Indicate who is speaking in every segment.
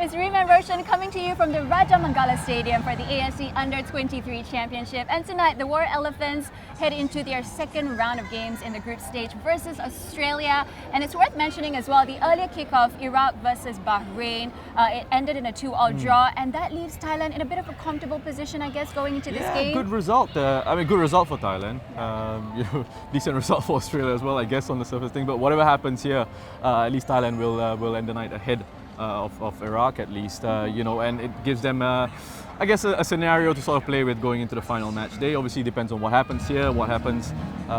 Speaker 1: It's Rima and Roshan coming to you from the Raja Mangala Stadium for the AFC Under-23 Championship. And tonight, the War Elephants head into their second round of games in the group stage versus Australia. And it's worth mentioning as well, the earlier kickoff, Iraq versus Bahrain, it ended in a 2-2 draw, and that leaves Thailand in a bit of a comfortable position, I guess, going into this game.
Speaker 2: Good result. Good result for Thailand. Decent result for Australia as well, I guess, on the surface thing. But whatever happens here, at least Thailand will end the night ahead of Iraq, at least, and it gives them, I guess, a scenario to sort of play with going into the final match day. Obviously, depends on what happens here, what happens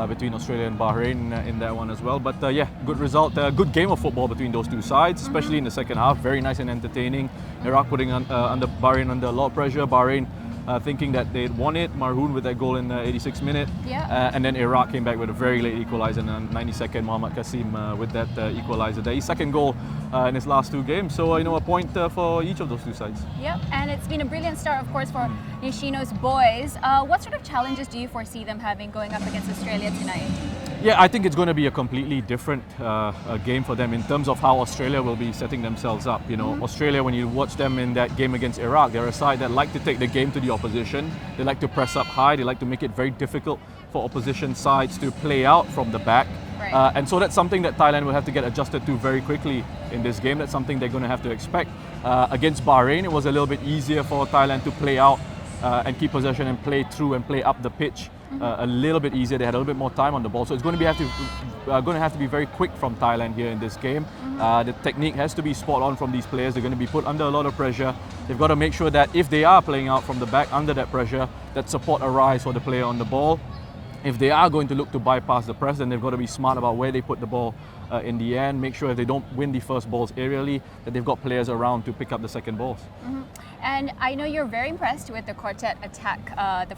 Speaker 2: between Australia and Bahrain in that one as well. But good result, good game of football between those two sides, especially in the second half. Very nice and entertaining. Iraq putting under Bahrain under a lot of pressure. Bahrain thinking that they'd won it. Marhoun with that goal in the 86th minute. And then Iraq came back with a very late equaliser in the 92nd. Mohammad Qasim with that equaliser there. His second goal in his last two games. So, a point for each of those two sides.
Speaker 1: Yep, and it's been a brilliant start, of course, for Nishino's boys. What sort of challenges do you foresee them having going up against Australia tonight?
Speaker 2: Yeah, I think it's going to be a completely different game for them in terms of how Australia will be setting themselves up. Australia, when you watch them in that game against Iraq, they're a side that like to take the game to the opposition. They like to press up high. They like to make it very difficult for opposition sides to play out from the back.
Speaker 1: Right.
Speaker 2: And so that's something that Thailand will have to get adjusted to very quickly in this game. That's something they're going to have to expect. Against Bahrain, it was a little bit easier for Thailand to play out and keep possession and play through and play up the pitch. A little bit easier. They had a little bit more time on the ball, so it's going to have to be very quick from Thailand here in this game. The technique has to be spot on from these players. They're going to be put under a lot of pressure. They've got to make sure that if they are playing out from the back under that pressure, that support arrives for the player on the ball. If they are going to look to bypass the press, then they've got to be smart about where they put the ball in the end. Make sure if they don't win the first balls aerially, that they've got players around to pick up the second balls.
Speaker 1: And I know you're very impressed with the quartet attack, the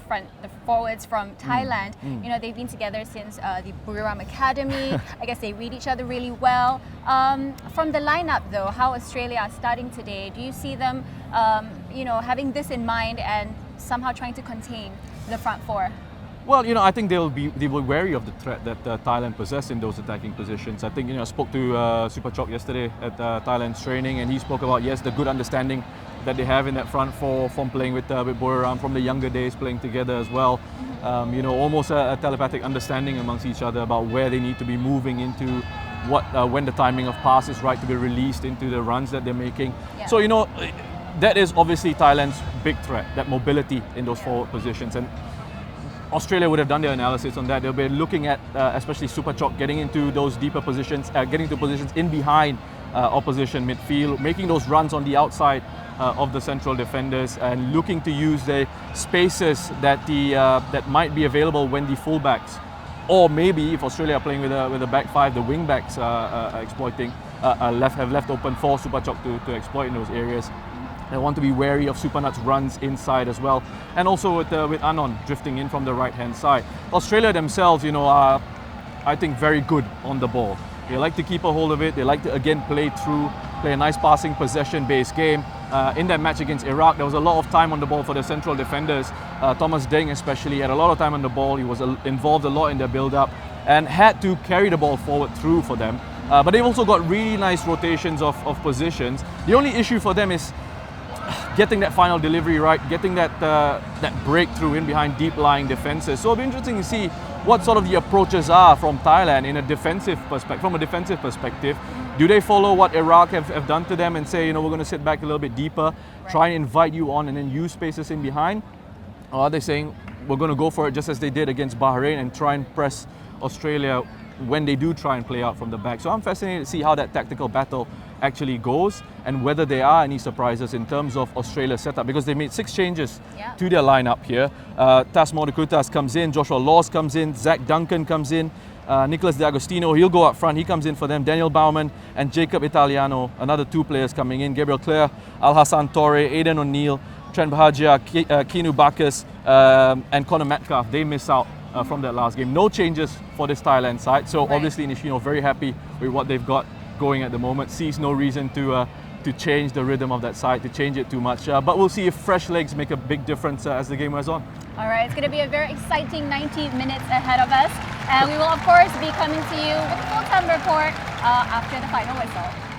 Speaker 1: forwards from Thailand. They've been together since the Buriram Academy. I guess they read each other really well. From the lineup, though, how Australia are starting today, do you see them, having this in mind and somehow trying to contain the front four?
Speaker 2: Well, I think they will be wary of the threat that Thailand possess in those attacking positions. I think, I spoke to Super Chok yesterday at Thailand's training, and he spoke about, the good understanding that they have in that front four from playing with Buriram from the younger days, playing together as well. Almost a telepathic understanding amongst each other about where they need to be moving into, when the timing of pass is right to be released into the runs that they're making.
Speaker 1: Yeah.
Speaker 2: So, that is obviously Thailand's big threat, that mobility in those forward positions. And Australia would have done their analysis on that. They'll be looking at, especially Super Chok, getting into those deeper positions, getting to positions in behind opposition midfield, making those runs on the outside of the central defenders, and looking to use the spaces that that might be available when the fullbacks, or maybe if Australia are playing with a back five, the wing backs exploiting, have left open for Super Chok to exploit in those areas. They want to be wary of Supernut's runs inside as well, and also with Anon drifting in from the right-hand side. Australia themselves, are, I think, very good on the ball. They like to keep a hold of it. They like to, again, play a nice passing, possession-based game. In that match against Iraq, there was a lot of time on the ball for the central defenders. Thomas Deng especially had a lot of time on the ball. He was involved a lot in their build-up and had to carry the ball forward through for them. But they've also got really nice rotations of positions. The only issue for them is getting that final delivery right, getting that breakthrough in behind deep-lying defenses. So it'll be interesting to see what sort of the approaches are from Thailand in a defensive perspective. Do they follow what Iraq have done to them and say, we're going to sit back a little bit deeper, try and invite you on and then use spaces in behind? Or are they saying, we're going to go for it just as they did against Bahrain and try and press Australia when they do try and play out from the back? So I'm fascinated to see how that tactical battle actually goes and whether there are any surprises in terms of Australia's setup, because they made 6 changes to their lineup here. Tas Modikutas comes in, Joshua Laws comes in, Zach Duncan comes in, Nicholas D'Agostino, he'll go up front, he comes in for them, Daniel Baumann and Jacob Italiano, another 2 players coming in, Gabriel Clare, Al-Hassan Torre, Aidan O'Neill, Trent Bahajia, Kinu Bacchus and Conor Metcalf. They miss out from that last game. No changes for this Thailand side, so obviously Nishino very happy with what they've got going at the moment, sees no reason to change the rhythm of that side, to change it too much. But we'll see if fresh legs make a big difference as the game wears on.
Speaker 1: All right, it's going to be a very exciting 90 minutes ahead of us. And we will, of course, be coming to you with a full-time report after the final whistle.